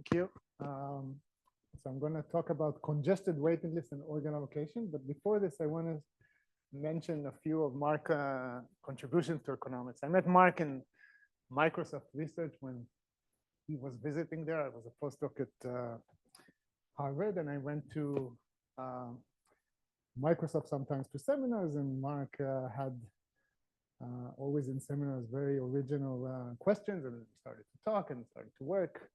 Thank you. So I'm going to talk about congested waiting lists and organ allocation. But before this, I want to mention a few of Mark's contributions to economics. I met Mark in Microsoft Research when he was visiting there. I was a postdoc at Harvard, and I went to Microsoft sometimes to seminars, and Mark had always in seminars very original questions, and we started to talk and started to work.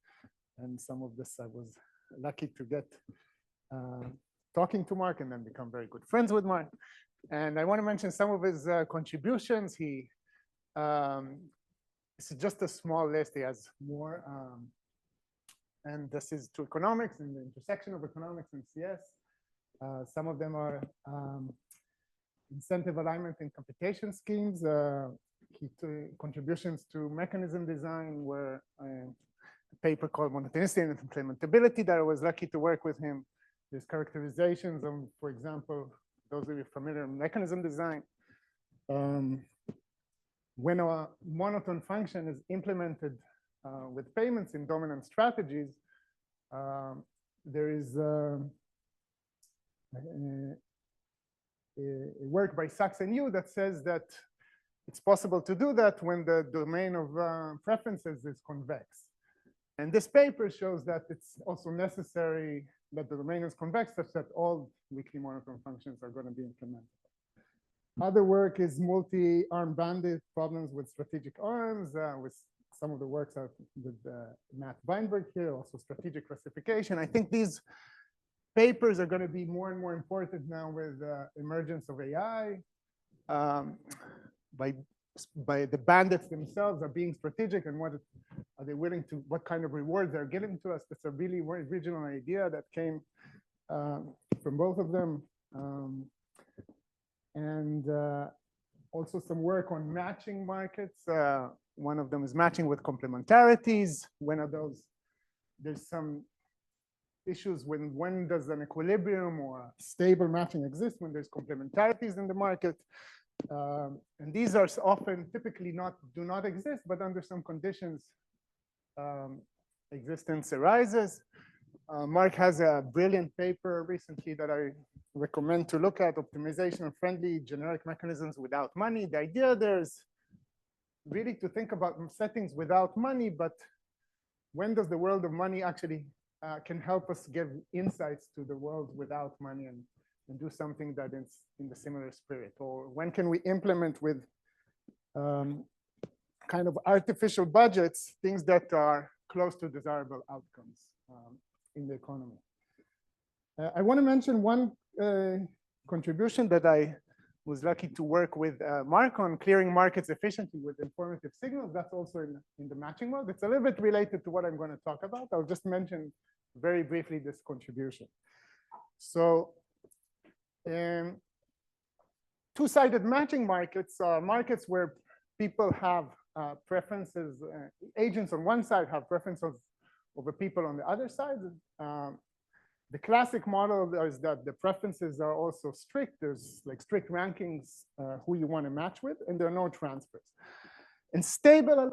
And some of this I was lucky to get talking to Mark and then become very good friends with Mark. And I want to mention some of his contributions. He this is just a small list. He has more, and this is to economics and the intersection of economics and CS. Some of them are incentive alignment in computation schemes, contributions to mechanism design, where a paper called monotonicity and implementability that I was lucky to work with him. There's characterizations of, for example, those of you familiar with mechanism design. When a monotone function is implemented with payments in dominant strategies, there is a work by Sachs and Yu that says that it's possible to do that when the domain of preferences is convex. And this paper shows that it's also necessary that the domain is convex such that all weakly monotone functions are going to be implemented. Other work is multi-arm bandit problems with strategic arms, with some of the works with Matt Weinberg here, also strategic classification. I think these papers are going to be more and more important now with emergence of AI. By the bandits themselves are being strategic, and what are they willing to, what kind of rewards they're giving to us. That's a really original idea that came from both of them. And also some work on matching markets. One of them is matching with complementarities. When are those? There's some issues when does an equilibrium or stable matching exist when there's complementarities in the market. And these are often typically do not exist, but under some conditions existence arises. Mark has a brilliant paper recently that I recommend to look at, optimization of friendly generic mechanisms without money. The idea there is really to think about settings without money, but when does the world of money actually can help us give insights to the world without money and do something that is in the similar spirit? Or when can we implement with kind of artificial budgets, things that are close to desirable outcomes in the economy? I want to mention one contribution that I was lucky to work with Mark on, clearing markets efficiently with informative signals. That's also in the matching mode. It's a little bit related to what I'm going to talk about. I'll just mention very briefly this contribution. So two-sided matching markets are markets where people have preferences, agents on one side have preferences over people on the other side. The classic model is that the preferences are also strict. There's like strict rankings who you want to match with, and there are no transfers. And stable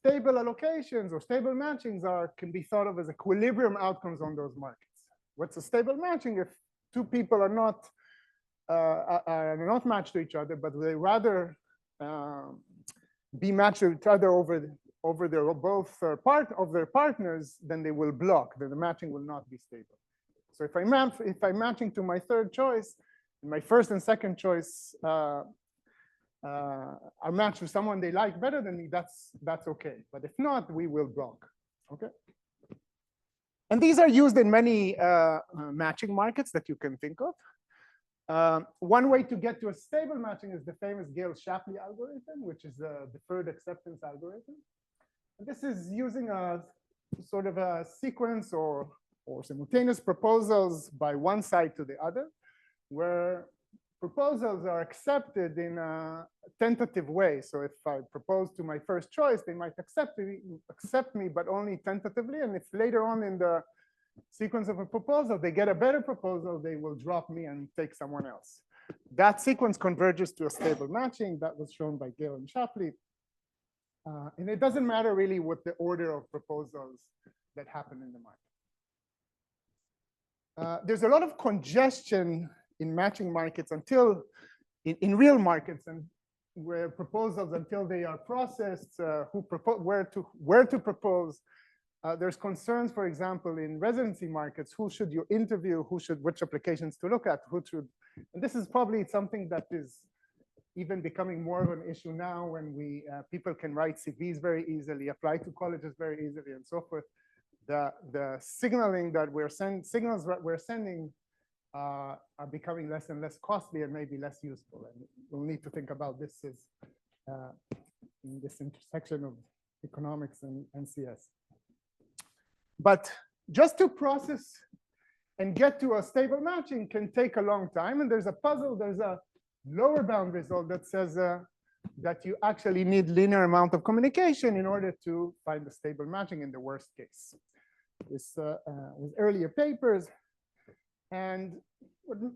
allocations or stable matchings can be thought of as equilibrium outcomes on those markets. What's a stable matching? If two people are not matched to each other, but they rather be matched to each other over their both part of their partners, then they will block. Then the matching will not be stable. So if I'm matching to my third choice, my first and second choice are matched to someone they like better than me, that's okay. But if not, we will block. Okay. And these are used in many matching markets that you can think of. One way to get to a stable matching is the famous Gale-Shapley algorithm, which is a deferred acceptance algorithm. And this is using a sort of a sequence or simultaneous proposals by one side to the other, where proposals are accepted in a tentative way. So if I propose to my first choice, they might accept me, but only tentatively. And if later on in the sequence of a proposal, they get a better proposal, they will drop me and take someone else. That sequence converges to a stable matching. That was shown by Gale and Shapley. And it doesn't matter really what the order of proposals that happen in the market. There's a lot of congestion in matching markets until in real markets, and where proposals until they are processed, where to propose. There's concerns, for example, in residency markets, who should you interview, which applications to look at, and this is probably something that is even becoming more of an issue now when people can write CVs very easily, apply to colleges very easily, and so forth. The signaling that signals that we're sending are becoming less and less costly and maybe less useful. And we'll need to think about this in this intersection of economics and CS. But just to process and get to a stable matching can take a long time. And there's a puzzle, there's a lower bound result that says that you actually need linear amount of communication in order to find a stable matching in the worst case. This with earlier papers. And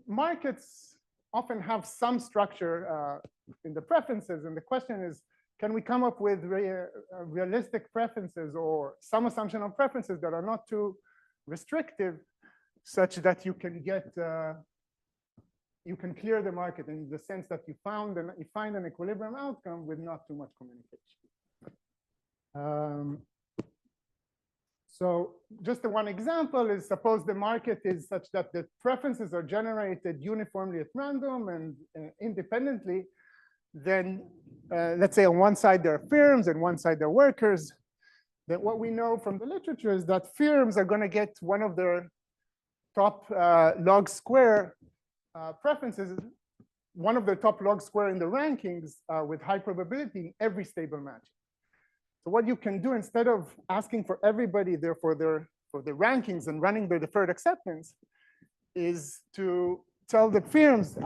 markets often have some structure in the preferences. And the question is, can we come up with realistic preferences or some assumption of preferences that are not too restrictive, such that you can clear the market in the sense that you find an equilibrium outcome with not too much communication. So just the one example is, suppose the market is such that the preferences are generated uniformly at random and independently. Then let's say on one side there are firms and one side there are workers. Then what we know from the literature is that firms are going to get one of their top log square preferences, one of the top log square in the rankings with high probability in every stable match. So what you can do, instead of asking for everybody there for the rankings and running their deferred acceptance, is to tell the firms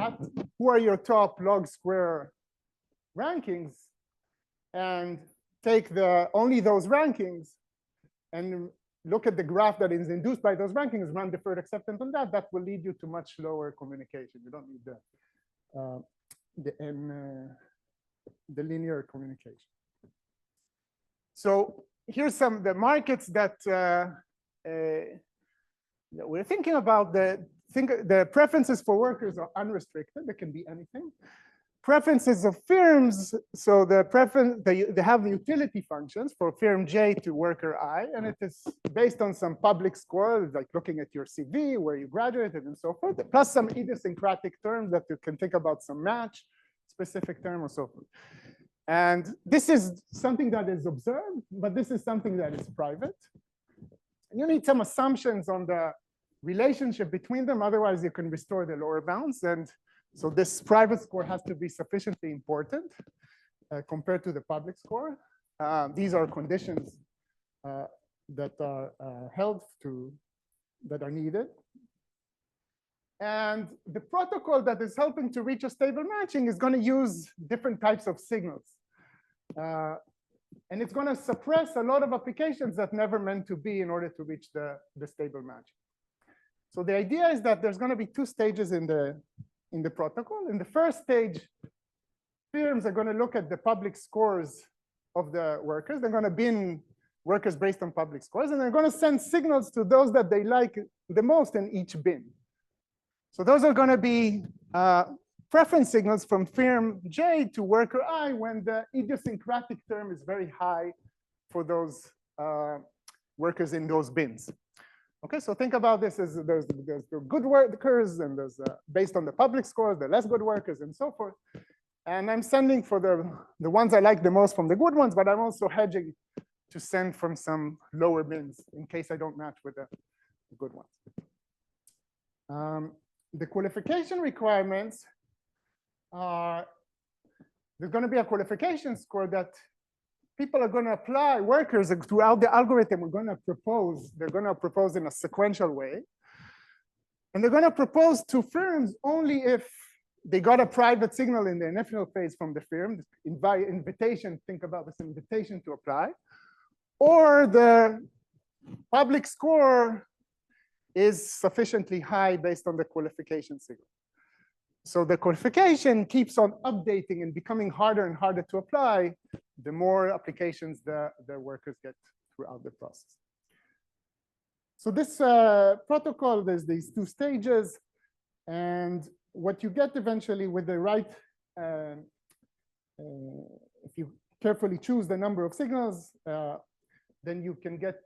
who are your top log square rankings, and take only those rankings and look at the graph that is induced by those rankings, run deferred acceptance on that. That will lead you to much lower communication. You don't need the linear communication. So here's the markets that we're thinking about. The preferences for workers are unrestricted. They can be anything. Preferences of firms, so they have utility functions for firm J to worker I, and it is based on some public score, like looking at your CV, where you graduated, and so forth, plus some idiosyncratic terms that you can think about, some match, specific term, or so forth. And this is something that is observed, but this is something that is private. And you need some assumptions on the relationship between them, otherwise you can restore the lower bounds. And so this private score has to be sufficiently important compared to the public score. These are conditions that are that are needed. And the protocol that is helping to reach a stable matching is going to use different types of signals. And it's going to suppress a lot of applications that never meant to be in order to reach the stable matching. So the idea is that there's going to be two stages in the protocol. In the first stage, firms are going to look at the public scores of the workers. They're going to bin workers based on public scores, and they're going to send signals to those that they like the most in each bin. So those are going to be preference signals from firm J to worker I when the idiosyncratic term is very high for those workers in those bins. Okay, so think about this as there's the good workers, and there's based on the public scores, the less good workers, and so forth. And I'm sending for the ones I like the most from the good ones, but I'm also hedging to send from some lower bins in case I don't match with the good ones. The qualification requirements are, there's going to be a qualification score that people are going to apply, workers throughout the algorithm are going to propose. They're going to propose in a sequential way. And they're going to propose to firms only if they got a private signal in the initial phase from the firm, invitation, think about this invitation to apply, or the public score is sufficiently high based on the qualification signal. So the qualification keeps on updating and becoming harder and harder to apply the more applications the workers get throughout the process. So this protocol, there's these two stages, and what you get eventually with the right, if you carefully choose the number of signals, then you can get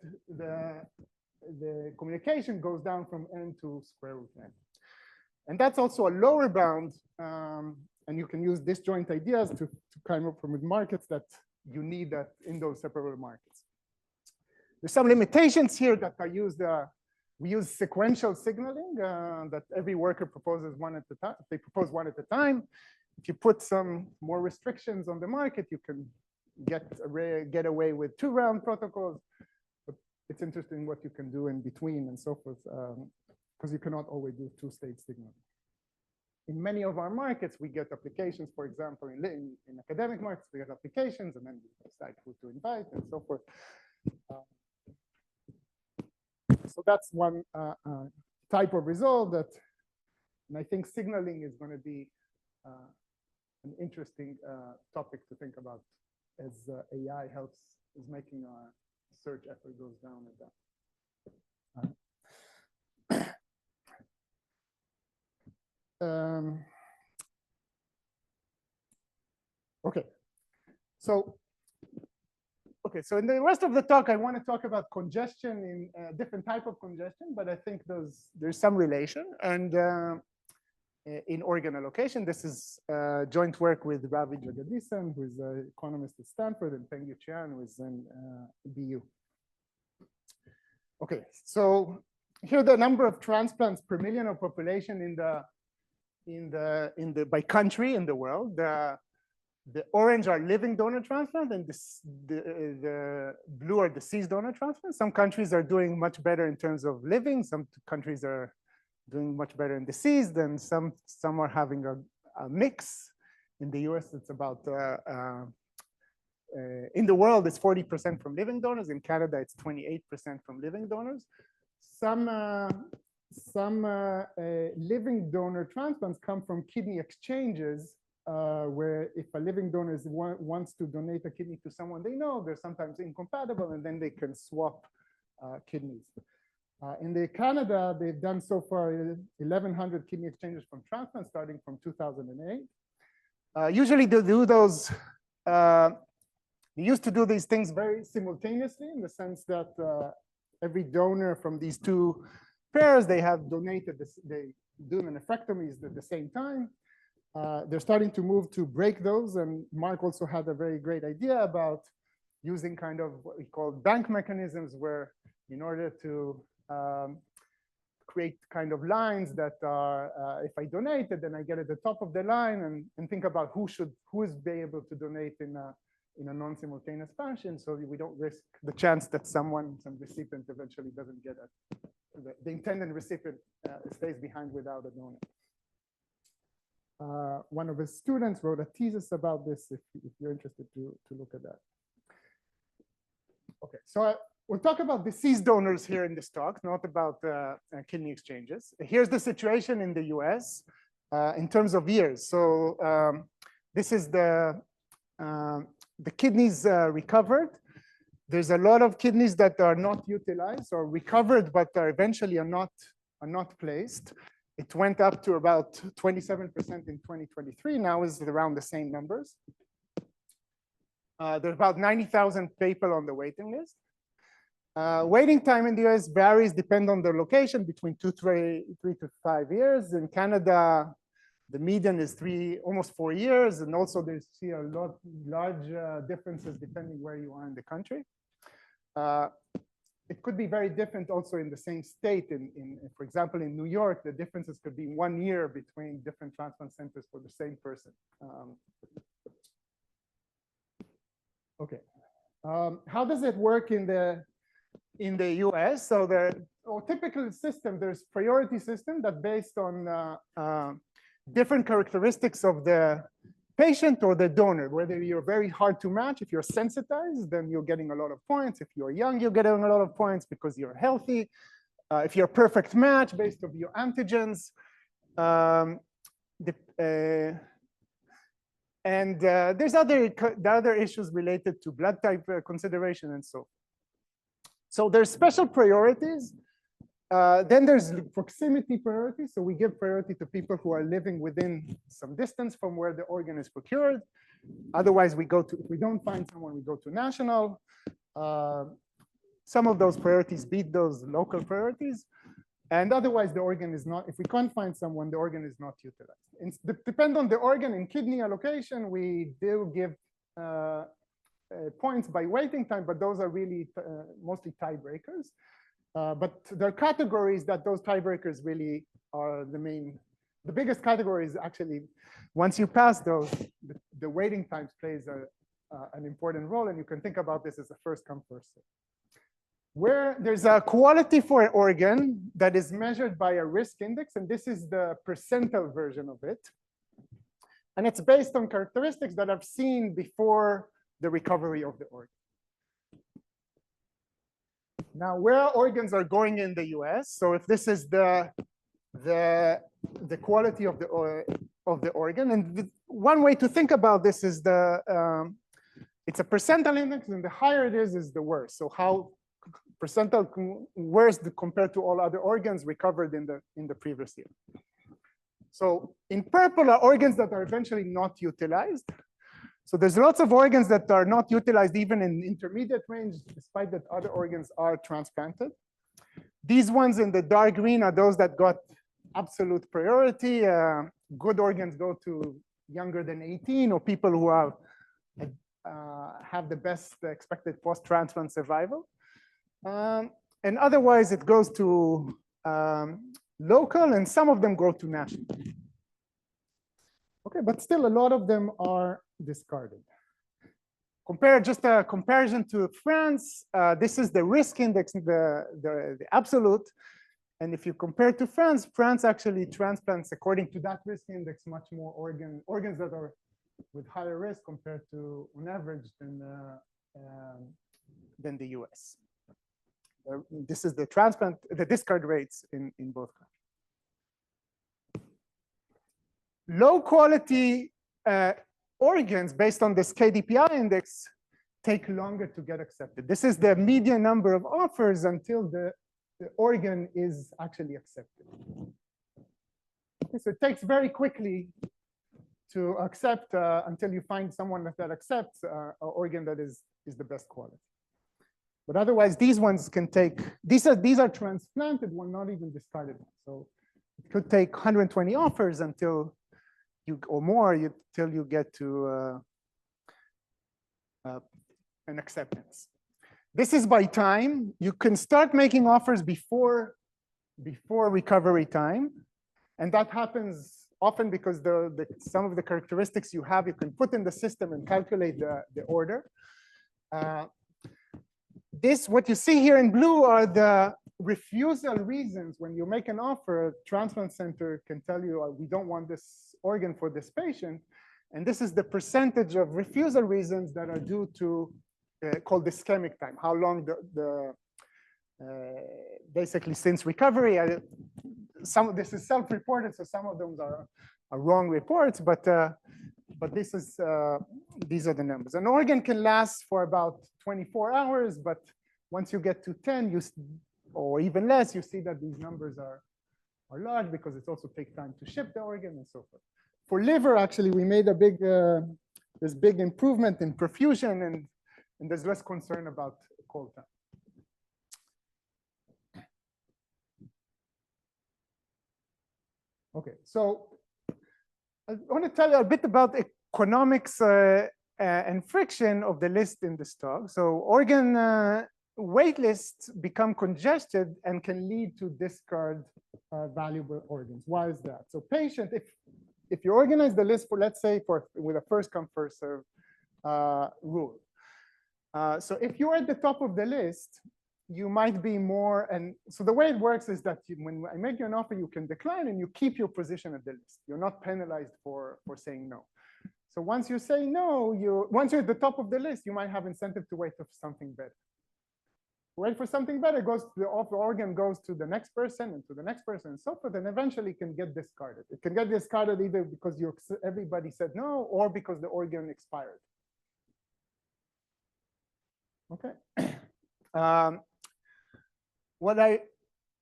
the communication goes down from n to square root n. And that's also a lower bound, and you can use disjoint ideas to come up with markets that you need that in those separable markets. There's some limitations here that are used. We use sequential signaling that every worker proposes one at a time. They propose one at a time. If you put some more restrictions on the market, you can get away with two-round protocols. But it's interesting what you can do in between and so forth, because you cannot always do two-stage signaling. In many of our markets, we get applications. For example, in academic markets, we get applications, and then we decide who to invite and so forth. So that's one type of result that, and I think signaling is going to be an interesting topic to think about as AI is making our search effort goes down and down. Okay, so in the rest of the talk, I want to talk about congestion in a different type of congestion, but I think there's some relation. And in organ allocation, this is joint work with Ravi Jagadisan, who is an economist at Stanford, and Peng Yu Qian, who is in BU. Okay, so here are the number of transplants per million of population by country in the world. The orange are living donor transplants, and the blue are deceased donor transplants. Some countries are doing much better in terms of living. Some countries are doing much better in deceased, and some are having a mix. In the US, it's about, in the world, it's 40% from living donors. In Canada, it's 28% from living donors. Some living donor transplants come from kidney exchanges, where if a living donor wants to donate a kidney to someone they know, they're sometimes incompatible, and then they can swap kidneys. In Canada, they've done so far 1,100 kidney exchanges from transplants starting from 2008. Usually they do those, they used to do these things very simultaneously, in the sense that every donor from these two pairs, they have donated this, they do the nephrectomies at the same time. They're starting to move to break those, and Mark also had a very great idea about using kind of what we call bank mechanisms, where in order to create kind of lines that are, if I donate it, then I get at the top of the line, and think about who is be able to donate in a non-simultaneous fashion, so we don't risk the chance that some recipient eventually doesn't get it. The intended recipient stays behind without a donor. One of his students wrote a thesis about this, if you're interested to look at that. Okay, so we'll talk about deceased donors here in this talk, not about kidney exchanges. Here's the situation in the US in terms of years. So this is the kidneys recovered. There's a lot of kidneys that are not utilized or recovered, but are eventually are not placed. It went up to about 27% in 2023. Now is around the same numbers. There's about 90,000 people on the waiting list. Waiting time in the US varies, depend on the location, between 3 to 5 years. In Canada, the median is almost 4 years, and also they see a large differences depending where you are in the country. It could be very different also in the same state. For example, in New York, the differences could be 1 year between different transplant centers for the same person. Okay, how does it work in the US? So the typical system, there's priority system that based on different characteristics of the patient or the donor. Whether you're very hard to match, if you're sensitized, then you're getting a lot of points. If you're young, you're getting a lot of points because you're healthy. If you're a perfect match based on your antigens. And there's other issues related to blood type consideration and so. So there's special priorities Then there's proximity priority. So we give priority to people who are living within some distance from where the organ is procured. Otherwise, we go to, if we don't find someone, we go to national. Some of those priorities beat those local priorities. And otherwise, the organ is not, if we can't find someone, the organ is not utilized. Depend on the organ. In kidney allocation, we do give points by waiting time, but those are really mostly tiebreakers. But there are categories that those tiebreakers really are the biggest category is actually, once you pass those, the waiting times plays an important role. And you can think about this as a first come, first serve. Where there's a quality for an organ that is measured by a risk index, and this is the percentile version of it. And it's based on characteristics that I've seen before the recovery of the organ. Now, where organs are going in the US, so if this is the quality of the organ, and one way to think about this is it's a percentile index, and the higher it is the worse. So how percentile worse compared to all other organs recovered in the previous year. So in purple are organs that are eventually not utilized. So there's lots of organs that are not utilized even in intermediate range, despite that other organs are transplanted. These ones in the dark green are those that got absolute priority. Good organs go to younger than 18 or people who have the best expected post-transplant survival. And otherwise, it goes to local, and some of them go to national. Okay, but still a lot of them are discarded. Just a comparison to France. This is the risk index, the absolute. And if you compare to France, France actually transplants according to that risk index much more organs that are with higher risk compared to on average than the US. This is the discard rates in both countries. Low quality organs based on this KDPI index take longer to get accepted. This is the median number of offers until the organ is actually accepted. Okay, so it takes very quickly to accept until you find someone that accepts an organ that is the best quality. But otherwise, these ones can take, these are transplanted one, not even discarded ones. So it could take 120 offers until or more till you get to an acceptance. This is by time. You can start making offers before recovery time. And that happens often because some of the characteristics you have, you can put in the system and calculate the order. What you see here in blue are the refusal reasons. When you make an offer, a transplant center can tell you, we don't want this organ for this patient. And this is the percentage of refusal reasons that are due to called ischemic time, how long basically since recovery. Some of this is self-reported, so some of them are wrong reports, but these are the numbers. An organ can last for about 24 hours, but once you get to 10, or even less, you see that these numbers are large because it also takes time to ship the organ and so forth. For liver, actually, we made a this big improvement in perfusion, and there's less concern about cold time. Okay, so I want to tell you a bit about economics and friction of the list in this talk. So organ wait lists become congested and can lead to discard valuable organs. Why is that? So patient, if you organize the list for, let's say, with a first come, first serve rule. So if you're at the top of the list, you might be more, and so the way it works is that when I make you an offer, you can decline and you keep your position at the list. You're not penalized for saying no. So once you say no, once you're at the top of the list, you might have incentive to wait for something better. Wait for something better, the organ goes to the next person and to the next person and so forth, and eventually can get discarded. It can get discarded either because everybody said no or because the organ expired. Okay. What I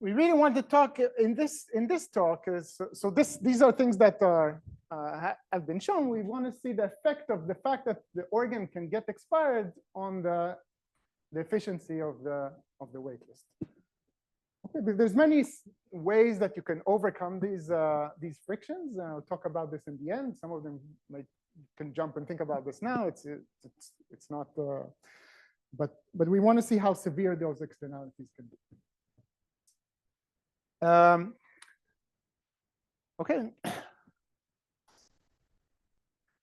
we really want to talk in this talk is these are things that are have been shown. We want to see the effect of the fact that the organ can get expired on the efficiency of the wait list. Okay, there's many ways that you can overcome these frictions. I'll talk about this in the end. Some of them you can jump and think about this now. It's not, but we want to see how severe those externalities can be. Okay.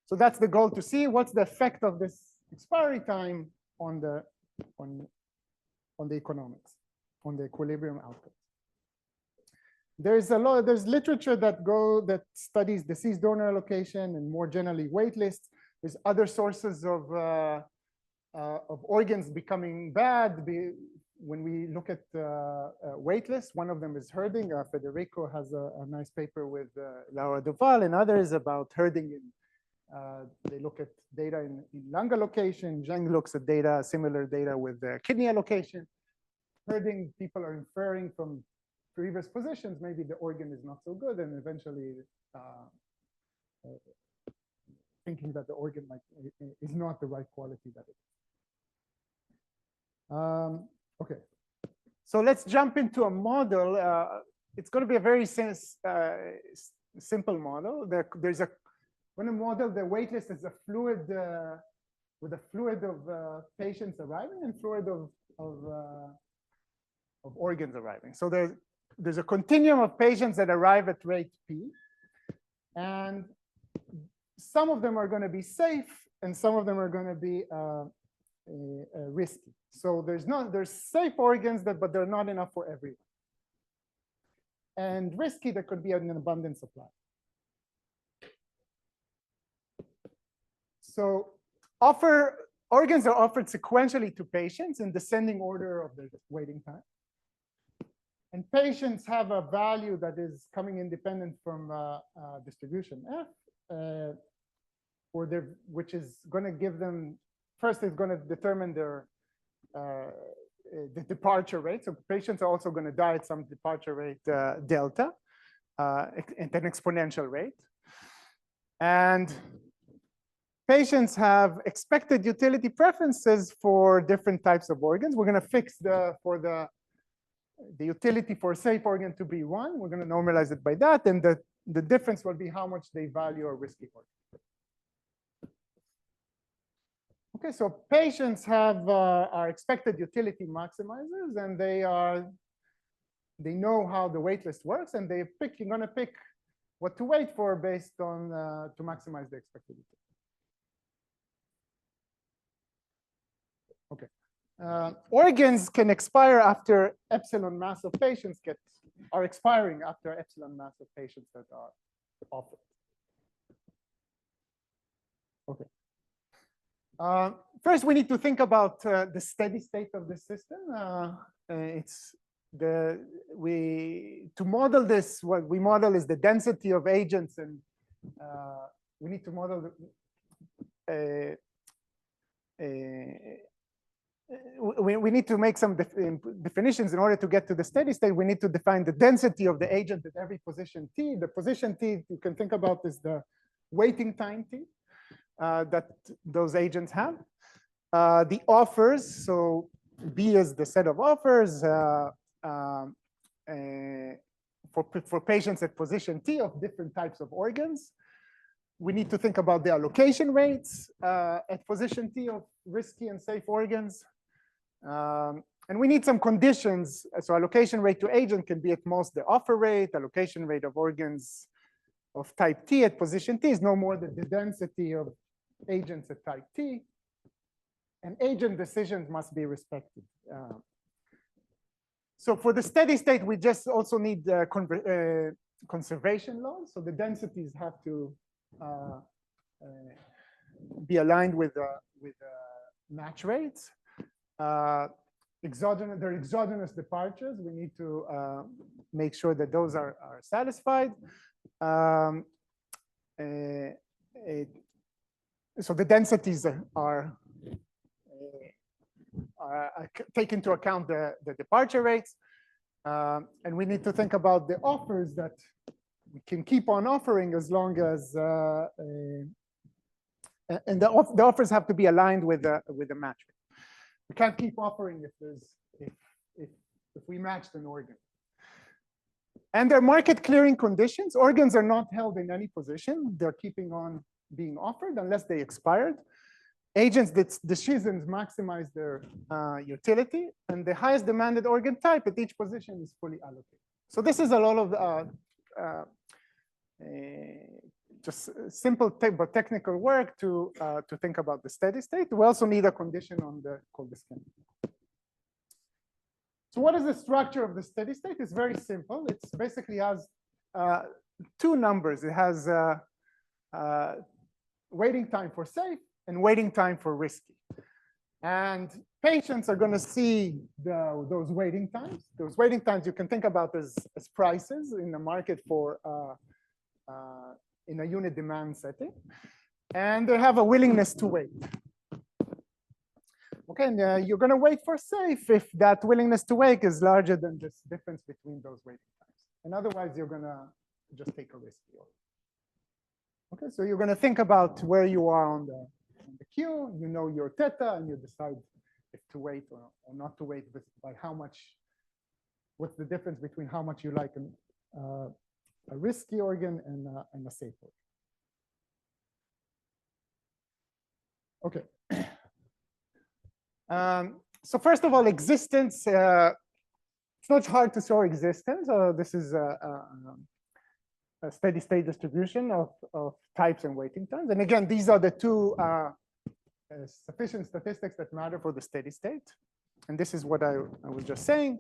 So that's the goal, to see what's the effect of this expiry time on the economics, on the equilibrium outcomes. There's literature that studies deceased donor allocation and more generally wait lists. There's other sources of organs becoming bad. When we look at wait lists, one of them is herding. Federico has a nice paper with Laura Duval and others about herding. They look at data in lung allocation. Zhang looks at similar data with kidney allocation. Herding, people are inferring from previous positions, maybe the organ is not so good, and eventually thinking that the organ is not the right quality that it is. Okay, so let's jump into a model. It's going to be a very simple model. There's when a model, the wait list is a fluid with a fluid of patients arriving and fluid of organs arriving. So there's a continuum of patients that arrive at rate P, and some of them are going to be safe, and some of them are going to be risky. So there's safe organs but they're not enough for everyone. And risky, there could be an abundant supply. So organs are offered sequentially to patients in descending order of the waiting time. And patients have a value that is coming independent from distribution F, which is going to give them, first it's going to determine their the departure rate. So patients are also going to die at some departure rate delta at an exponential rate. And patients have expected utility preferences for different types of organs. We're going to fix the utility for a safe organ to be 1. We're going to normalize it by that. And the difference will be how much they value a risky organ. Okay, so patients have are expected utility maximizers, and they know how the wait list works, and you're going to pick what to wait for based on to maximize the expected utility. Okay. Organs can expire after epsilon mass of patients are expiring after epsilon mass of patients that are offered. Okay. First, we need to think about the steady state of the system. To model this, what we model is the density of agents, and we need to model we need to make some definitions in order to get to the steady state. We need to define the density of the agent at every position t. The position t you can think about is the waiting time t that those agents have. The offers, so B is the set of offers for patients at position t of different types of organs. We need to think about the allocation rates at position t of risky and safe organs. And we need some conditions. So allocation rate to agent can be at most the offer rate. Allocation rate of organs of type T at position T is no more than the density of agents at type T. And agent decisions must be respected. So for the steady state, we just also need conservation laws. So the densities have to be aligned with match rates. There are exogenous departures. We need to make sure that those are satisfied. So the densities take into account the departure rates. And we need to think about the offers that we can keep on offering as long as, and the offers have to be aligned with the match. We can't keep offering if we matched an organ. And their market clearing conditions, organs are not held in any position. They're keeping on being offered unless they expired. Agents' decisions maximize their utility, and the highest demanded organ type at each position is fully allocated. So this is a lot of just simple but technical work to think about the steady state. We also need a condition on the called the scan. So what is the structure of the steady state? It's very simple. It basically has two numbers. It has waiting time for safe and waiting time for risky. And patients are going to see those waiting times. Those waiting times you can think about as prices in the market for in a unit demand setting. And they have a willingness to wait. Okay, and you're going to wait for safe if that willingness to wait is larger than this difference between those waiting times. And otherwise, you're going to just take a risky order. Okay, so you're going to think about where you are on the queue. You know your theta, and you decide if to wait or not to wait by how much. What's the difference between how much you like a risky organ and a safe organ. Okay. So first of all, existence. It's not hard to show existence. This is a steady state distribution of types and waiting times. And again, these are the two sufficient statistics that matter for the steady state. And this is what I was just saying.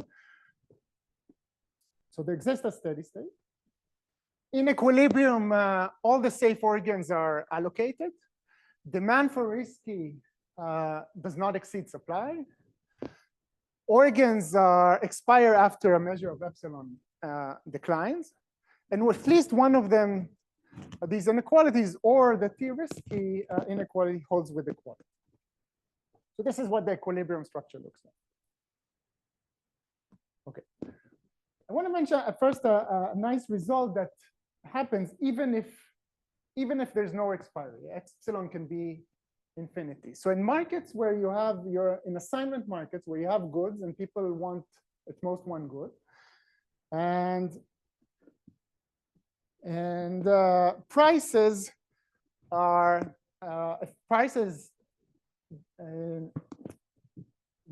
So there exists a steady state. In equilibrium, all the safe organs are allocated. Demand for risky does not exceed supply. Organs expire after a measure of epsilon declines. And with at least one of them, these inequalities or the T risky inequality holds with equality. So this is what the equilibrium structure looks like. Okay. I want to mention at first a nice result that happens even if there's no expiry. Epsilon can be infinity. So in markets where you have in assignment markets where you have goods and people want at most one good, and prices are prices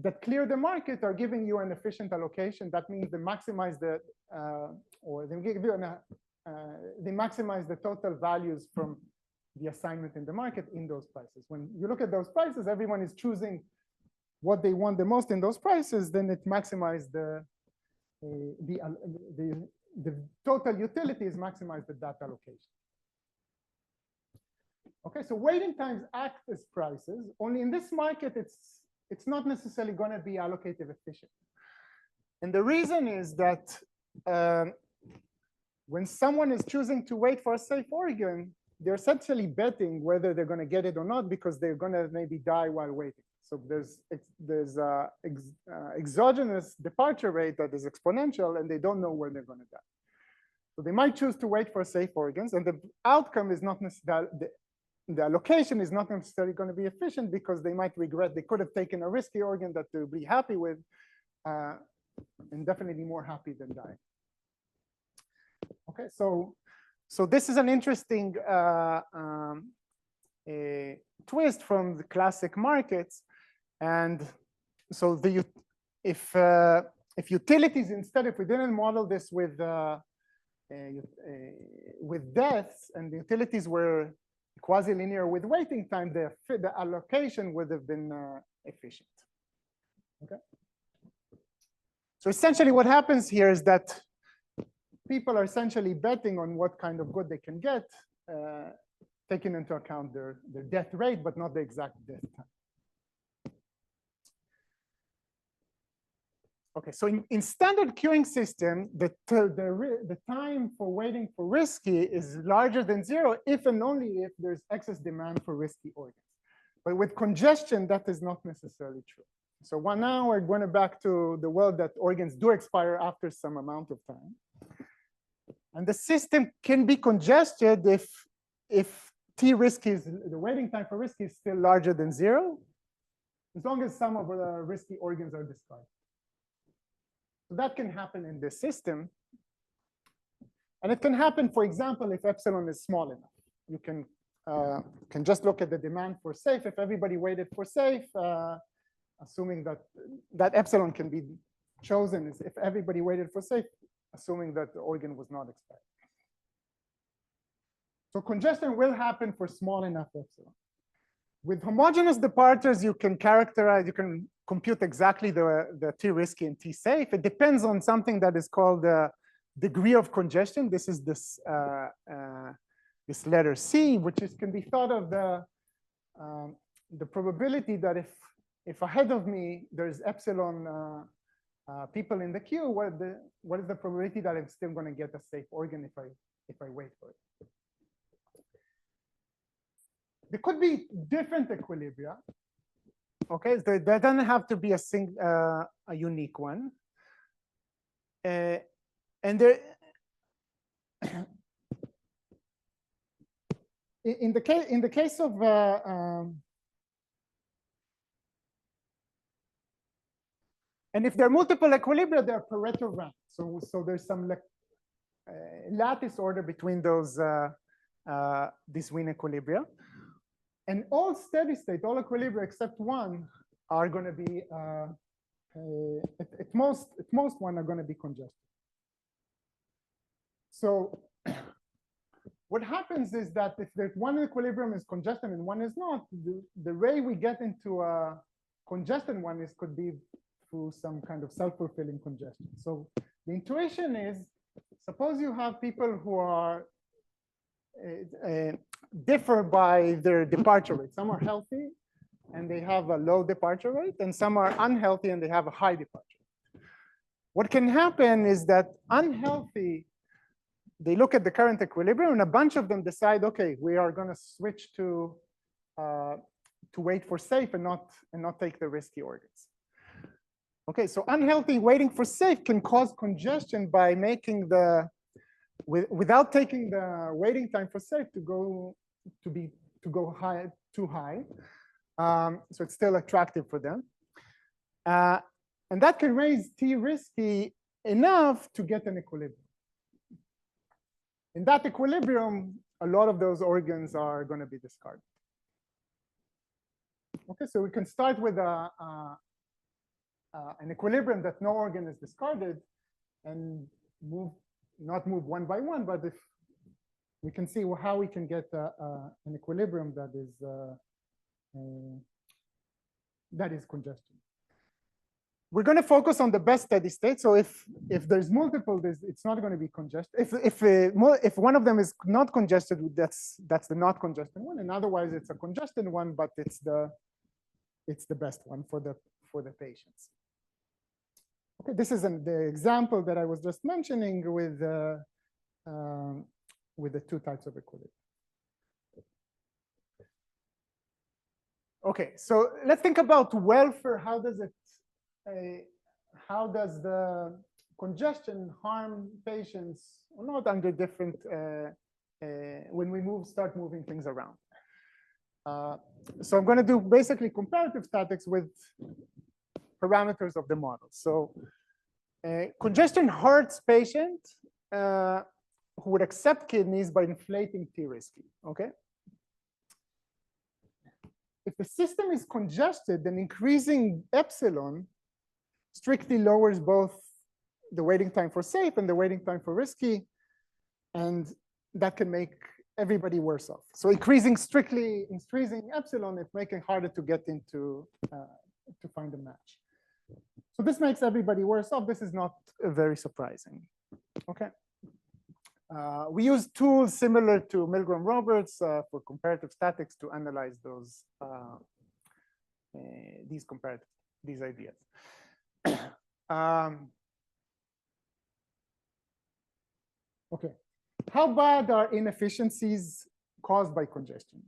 that clear the market are giving you an efficient allocation. That means they maximize the or they give you they maximize the total values from the assignment in the market in those prices. When you look at those prices, everyone is choosing what they want the most in those prices, then it maximizes the total utility is maximized at that allocation. Okay, so waiting times act as prices. Only in this market, it's not necessarily going to be allocative efficient. And the reason is that when someone is choosing to wait for a safe organ, they're essentially betting whether they're going to get it or not because they're going to maybe die while waiting. So there's exogenous departure rate that is exponential, and they don't know when they're going to die. So they might choose to wait for safe organs, and the outcome is not necessarily the allocation is not necessarily going to be efficient because they might regret they could have taken a risky organ that they'll be happy with, and definitely more happy than dying. Okay, so this is an interesting twist from the classic markets. And so if utilities instead, if we didn't model this with deaths and the utilities were quasi-linear with waiting time, the allocation would have been efficient. Okay. So essentially what happens here is that people are essentially betting on what kind of good they can get, taking into account their death rate, but not the exact death time. Okay, so in standard queuing system, the time for waiting for risky is larger than 0 if and only if there's excess demand for risky organs. But with congestion, that is not necessarily true. So now we're going back to the world that organs do expire after some amount of time. And the system can be congested if T risk is, the waiting time for risk is still larger than 0, as long as some of the risky organs are discarded. So that can happen in this system. And it can happen, for example, if epsilon is small enough. You can just look at the demand for safe. If everybody waited for safe, assuming that epsilon can be chosen is if everybody waited for safe, assuming that the organ was not expired. So congestion will happen for small enough epsilon. With homogeneous departures, you can characterize, you can compute exactly the T risky and T safe. It depends on something that is called the degree of congestion. This is this letter C, which can be thought of the probability that if ahead of me there's epsilon people in the queue, what is the probability that I'm still going to get a safe organ if I wait for it? There could be different equilibria. Okay, so there doesn't have to be a unique one. And there, in the case of and if there are multiple equilibria, there are Pareto ranks. So there's some lattice order between those these Wien equilibria. And all steady state, all equilibria except one are going to be, at most one are going to be congested. So what happens is that if there's one equilibrium is congested and one is not, the way we get into a congested one could be through some kind of self-fulfilling congestion. So the intuition is, suppose you have people who are differ by their departure rate. Some are healthy and they have a low departure rate, and some are unhealthy and they have a high departure rate. What can happen is that unhealthy, they look at the current equilibrium and a bunch of them decide, okay, we are going to switch to wait for safe and not take the risky organs. Okay, so unhealthy waiting for safe can cause congestion by making without taking the waiting time for safe to go high, too high. So it's still attractive for them. And that can raise T risky enough to get an equilibrium. In that equilibrium, a lot of those organs are going to be discarded. Okay, so we can start with an equilibrium that no organ is discarded and not move one by one, but if we can see how we can get an equilibrium that is congestion. We're going to focus on the best steady state. So if there's multiple, it's not going to be congested. If one of them is not congested, that's the not congested one, and otherwise it's a congested one, but it's the best one for the patients. Okay, this is the example that I was just mentioning with the two types of equilibrium. Okay, so let's think about welfare. How does the congestion harm patients or not under different when we start moving things around? So I'm going to do basically comparative statics with parameters of the model. So congestion hurts patients who would accept kidneys by inflating T risky. Okay. If the system is congested, then increasing epsilon strictly lowers both the waiting time for safe and the waiting time for risky, and that can make everybody worse off. So increasing epsilon, it's making it harder to get into to find a match. So this makes everybody worse off. This is not very surprising. Okay. We use tools similar to Milgram-Roberts for comparative statics to analyze these ideas. Okay, how bad are inefficiencies caused by congestion?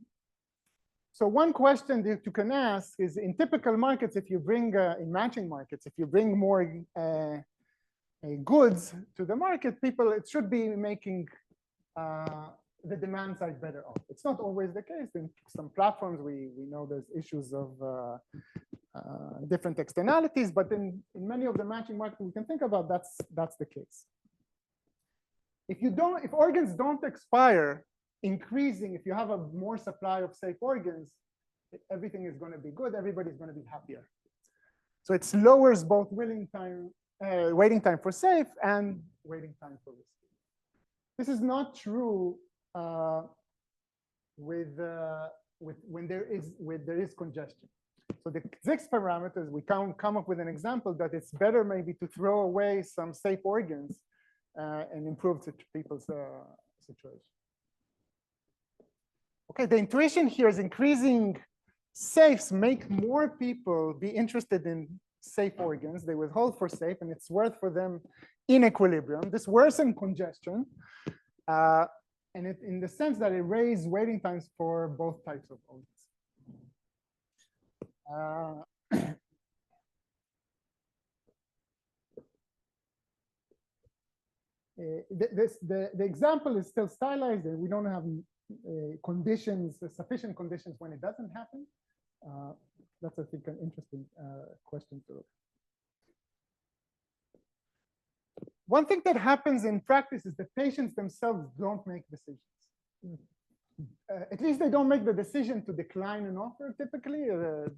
So one question that you can ask is, in typical markets, if you bring, in matching markets, if you bring more goods to the market, people, it should be making the demand side better off. It's not always the case. In some platforms, we know there's issues of different externalities, but in many of the matching markets we can think about, that's the case. If organs don't expire, increasing, if you have a more supply of safe organs, everything is going to be good. Everybody's going to be happier. So it lowers both waiting time for safe and waiting time for risky. This is not true when there is congestion. So the Zix parameters, we can come up with an example that it's better maybe to throw away some safe organs and improve people's situation. Okay, the intuition here is increasing safes make more people be interested in safe organs. They withhold for safe, and it's worth for them in equilibrium. This worsens congestion, and in the sense that it raises waiting times for both types of organs. The example is still stylized, and we don't have sufficient conditions when it doesn't happen. That's, I think, an interesting question to look. One thing that happens in practice is the patients themselves don't make decisions. At least they don't make the decision to decline an offer typically.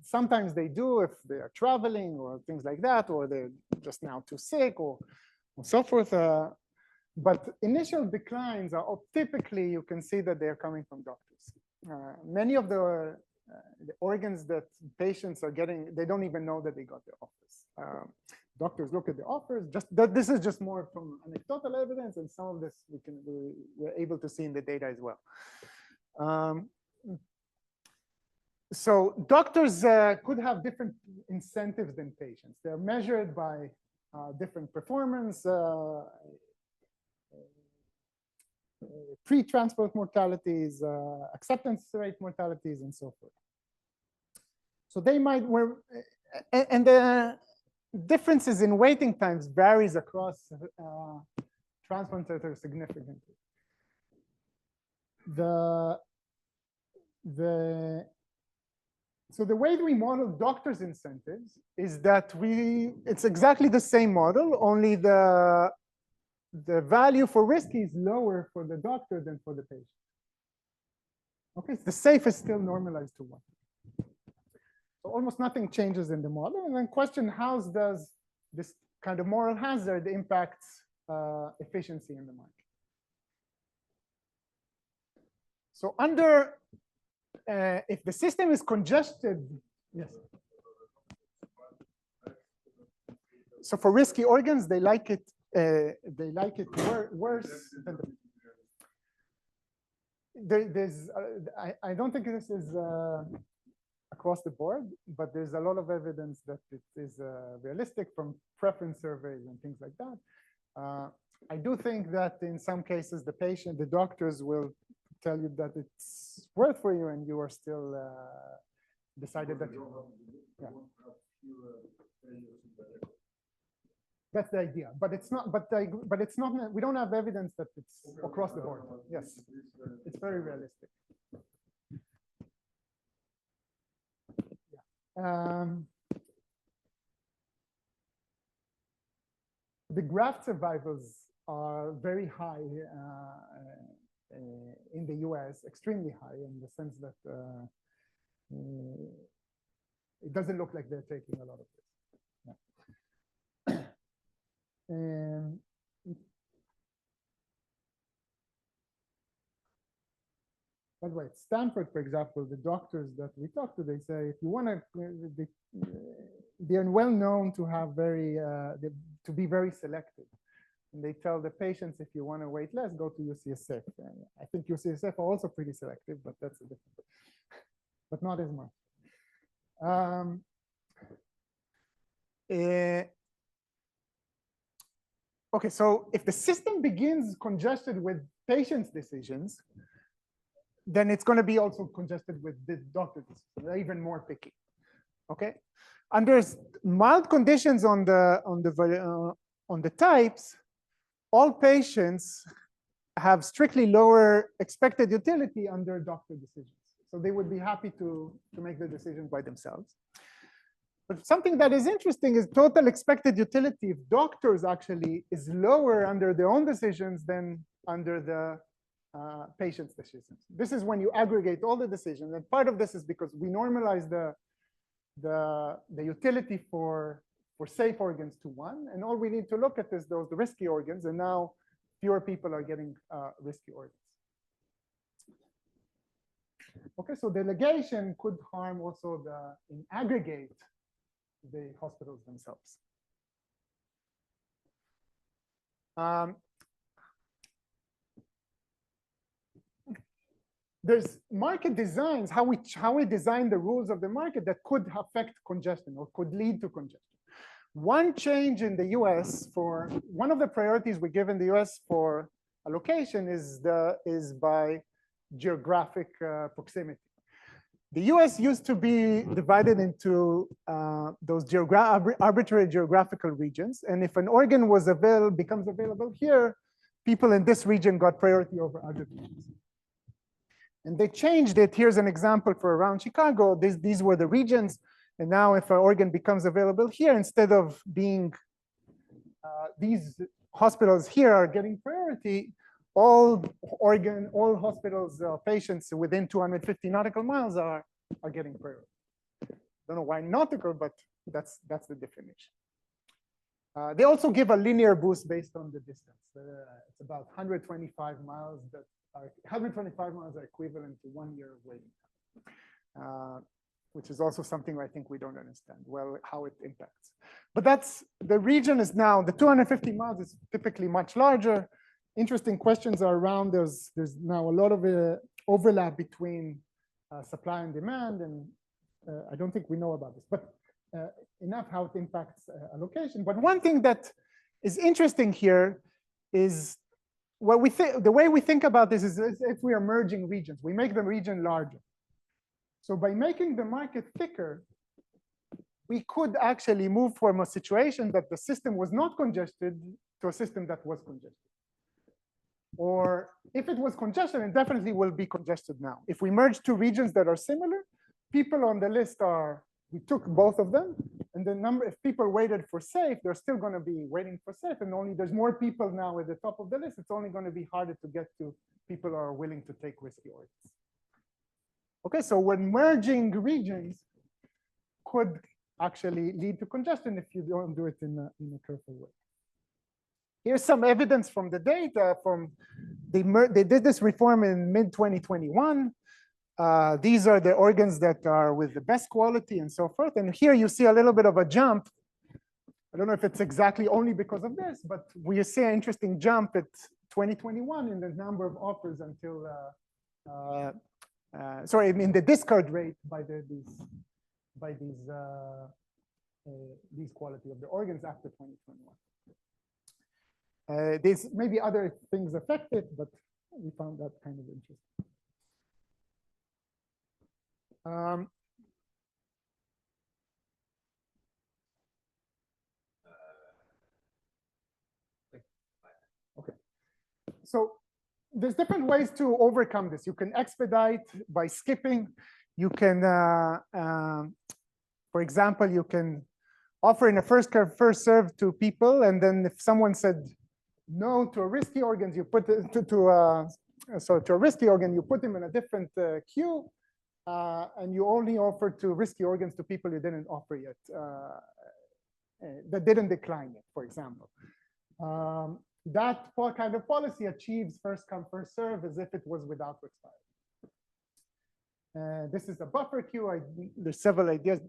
Sometimes they do if they are traveling or things like that, or they're just now too sick or so forth. But initial declines are typically, you can see that they're coming from doctors. Many of the organs that patients are getting, they don't even know that they got the offers. Doctors look at the offers. This is just more from anecdotal evidence, and some of this we're able to see in the data as well. So doctors could have different incentives than patients. They're measured by different performance, pre-transport mortalities, acceptance rate mortalities, and so forth. So they might, and the differences in waiting times varies across transplant centers significantly. So the way we model doctors' incentives is that it's exactly the same model, only the value for risky is lower for the doctor than for the patient. Okay, the safe is still normalized to 1. So almost nothing changes in the model. And then question, how does this kind of moral hazard impact efficiency in the market? So if the system is congested, yes. So for risky organs, they like it worse than I don't think this is across the board, but there's a lot of evidence that it is realistic from preference surveys and things like that. I do think that in some cases, the doctors will tell you that it's worth for you, and you are still decided that. Yeah. That's the idea, but it's not. But it's not. We don't have evidence that it's across the board. Yes, it's very realistic. Yeah. The graft survivals are very high in the US, extremely high in the sense that it doesn't look like they're taking a lot of this. By the way, at Stanford, for example, the doctors that we talk to, they say, if you want to, they're well known to have to be very selective. And they tell the patients, if you want to wait less, go to UCSF. And I think UCSF are also pretty selective, but that's a different, but not as much. Okay, so if the system begins congested with patients' decisions, then it's going to be also congested with the doctor disease. They're even more picky. Okay, under mild conditions on the types, all patients have strictly lower expected utility under doctor decisions. So they would be happy to make the decision by themselves. But something that is interesting is total expected utility of doctors actually is lower under their own decisions than under the patient's decisions. This is when you aggregate all the decisions. And part of this is because we normalize the utility for safe organs to 1. And all we need to look at is the risky organs. And now fewer people are getting risky organs. Okay, so delegation could harm also in aggregate the hospitals themselves. There's market designs, how we design the rules of the market that could affect congestion or could lead to congestion. One change in the US for one of the priorities we give in the US for allocation is by geographic proximity. The US used to be divided into those arbitrary geographical regions. And if an organ becomes available here, people in this region got priority over other regions. And they changed it. Here's an example for around Chicago. These were the regions. And now if an organ becomes available here, instead of being these hospitals here are getting priority, all hospitals, patients within 250 nautical miles are getting priority. Don't know why nautical, but that's the definition. They also give a linear boost based on the distance. It's about 125 miles 125 miles are equivalent to 1 year of waiting time, which is also something I think we don't understand well how it impacts. But the region is now, the 250 miles is typically much larger. Interesting questions are around, there's now a lot of overlap between supply and demand, and I don't think we know about this, but enough how it impacts allocation. But one thing that is interesting here is the way we think about this is if we are merging regions, we make the region larger. So by making the market thicker, we could actually move from a situation that the system was not congested to a system that was congested. Or if it was congested, it definitely will be congested now. If we merge two regions that are similar, people on the list we took both of them, and the number, if people waited for safe, they're still going to be waiting for safe, and there's more people now at the top of the list. It's only going to be harder to get to people who are willing to take risky organs. Okay, so when merging regions could actually lead to congestion if you don't do it in a careful way. Here's some evidence from the data they did this reform in mid-2021. These are the organs that are with the best quality and so forth. And here you see a little bit of a jump. I don't know if it's exactly only because of this, but we see an interesting jump at 2021 in the number of offers until, in the discard rate by these quality of the organs after 2021. There's maybe other things affect it, but we found that kind of interesting. Okay, so there's different ways to overcome this. You can expedite by skipping. You can, for example, you can offer in a first come, first serve to people, and then if someone said no to a risky organ, you put it to a risky organ, you put them in a different queue. And you only offer to risky organs to people you didn't offer yet, that didn't decline yet, for example. That kind of policy achieves first come, first serve as if it was without expiry. This is a buffer queue. There's several ideas.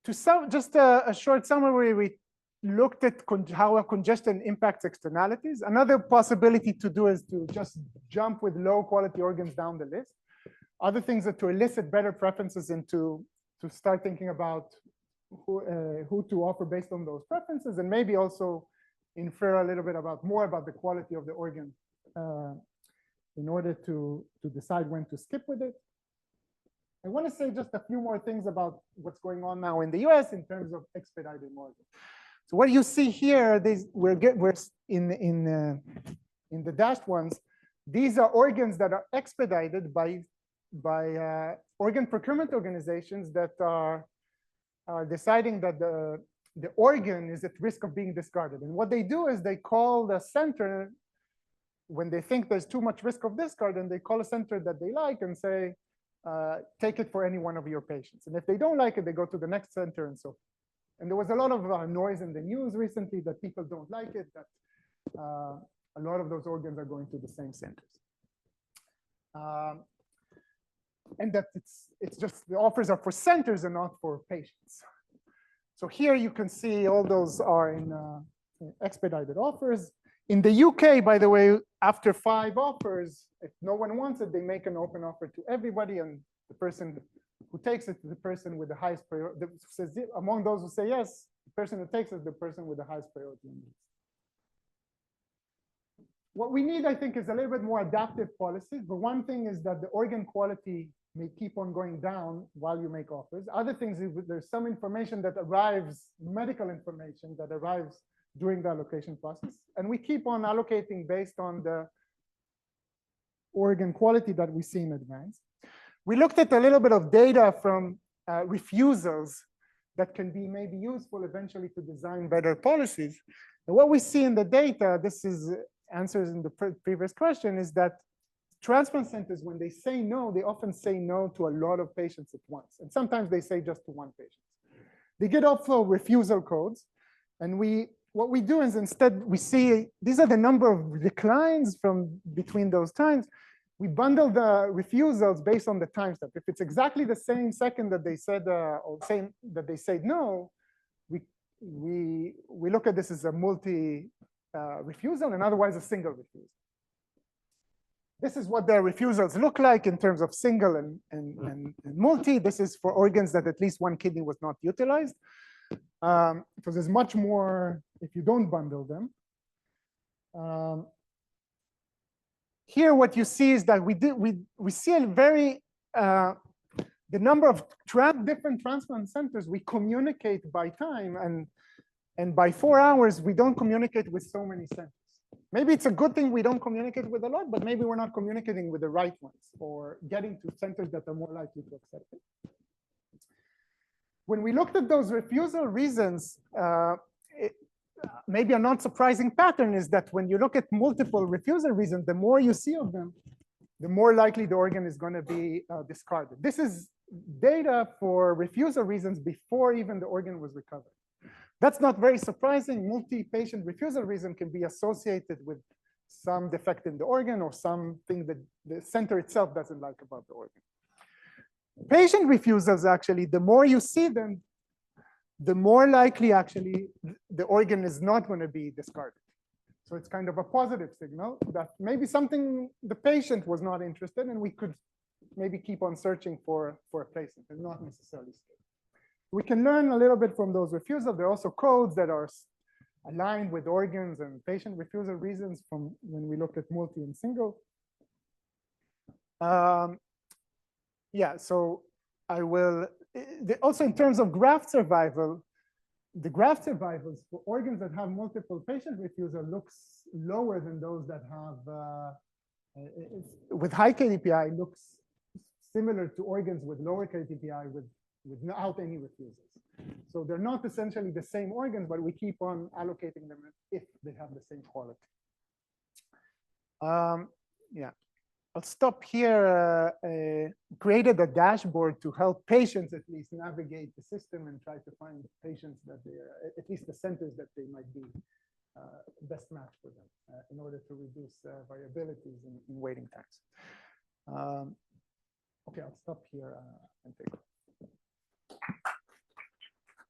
Just a short summary, we looked at how a congestion impacts externalities. Another possibility to do is to just jump with low quality organs down the list. Other things are to elicit better preferences and to start thinking about who to offer based on those preferences, and maybe also infer a little bit more about the quality of the organ in order to decide when to skip with it. I want to say just a few more things about what's going on now in the US in terms of expedited organs. So what you see here, we're in the dashed ones. These are organs that are expedited by organ procurement organizations that are deciding that the organ is at risk of being discarded. And what they do is they call the center, when they think there's too much risk of discard, and they call a center that they like and say, take it for any one of your patients. And if they don't like it, they go to the next center and so forth. And there was a lot of noise in the news recently that people don't like it, that a lot of those organs are going to the same centers. And that it's just the offers are for centers and not for patients. So here you can see all those are in expedited offers. In the UK, by the way, after 5 offers, if no one wants it, they make an open offer to everybody, and the person who takes it is the person with the highest priority. Among those who say yes, the person who takes it is the person with the highest priority. What we need, I think, is a little bit more adaptive policies. But one thing is that the organ quality may keep on going down while you make offers. Other things is there's some information that arrives, medical information that arrives during the allocation process. And we keep on allocating based on the organ quality that we see in advance. We looked at a little bit of data from refusals that can be maybe useful eventually to design better policies. And what we see in the data, this is answers in the previous question, is that transplant centers, when they say no, they often say no to a lot of patients at once. And sometimes they say just to one patient. They get also refusal codes. And what we do is instead we see, these are the number of declines from between those times. We bundle the refusals based on the time step. If it's exactly the same second that they said, or same that they said no, we look at this as a multi refusal, and otherwise a single refusal. This is what their refusals look like in terms of single and multi. This is for organs that at least one kidney was not utilized. Because there's much more if you don't bundle them. Here, what you see is that we see a very, the number of different transplant centers we communicate by time, and by 4 hours, we don't communicate with so many centers. Maybe it's a good thing we don't communicate with a lot, but maybe we're not communicating with the right ones or getting to centers that are more likely to accept it. When we looked at those refusal reasons, maybe a not surprising pattern is that when you look at multiple refusal reasons, the more you see of them, the more likely the organ is going to be discarded. This is data for refusal reasons before even the organ was recovered. That's not very surprising. Multi-patient refusal reason can be associated with some defect in the organ or something that the center itself doesn't like about the organ. Patient refusals, actually, the more you see them, the more likely actually the organ is not going to be discarded. So it's kind of a positive signal that maybe something the patient was not interested in, and we could maybe keep on searching for a placement and not necessarily stay. We can learn a little bit from those refusals. There are also codes that are aligned with organs and patient refusal reasons from when we looked at multi and single. Yeah, so I will, also in terms of graft survival, the graft survivals for organs that have multiple patient refusal looks lower than those that have, with high KDPI, looks similar to organs with lower KDPI without any refusals. So they're not essentially the same organs, but we keep on allocating them if they have the same quality. Yeah, I'll stop here. Created a dashboard to help patients at least navigate the system and try to find patients that they are, at least the centers that they might be best match for them in order to reduce variabilities in waiting times. Okay, I'll stop here and take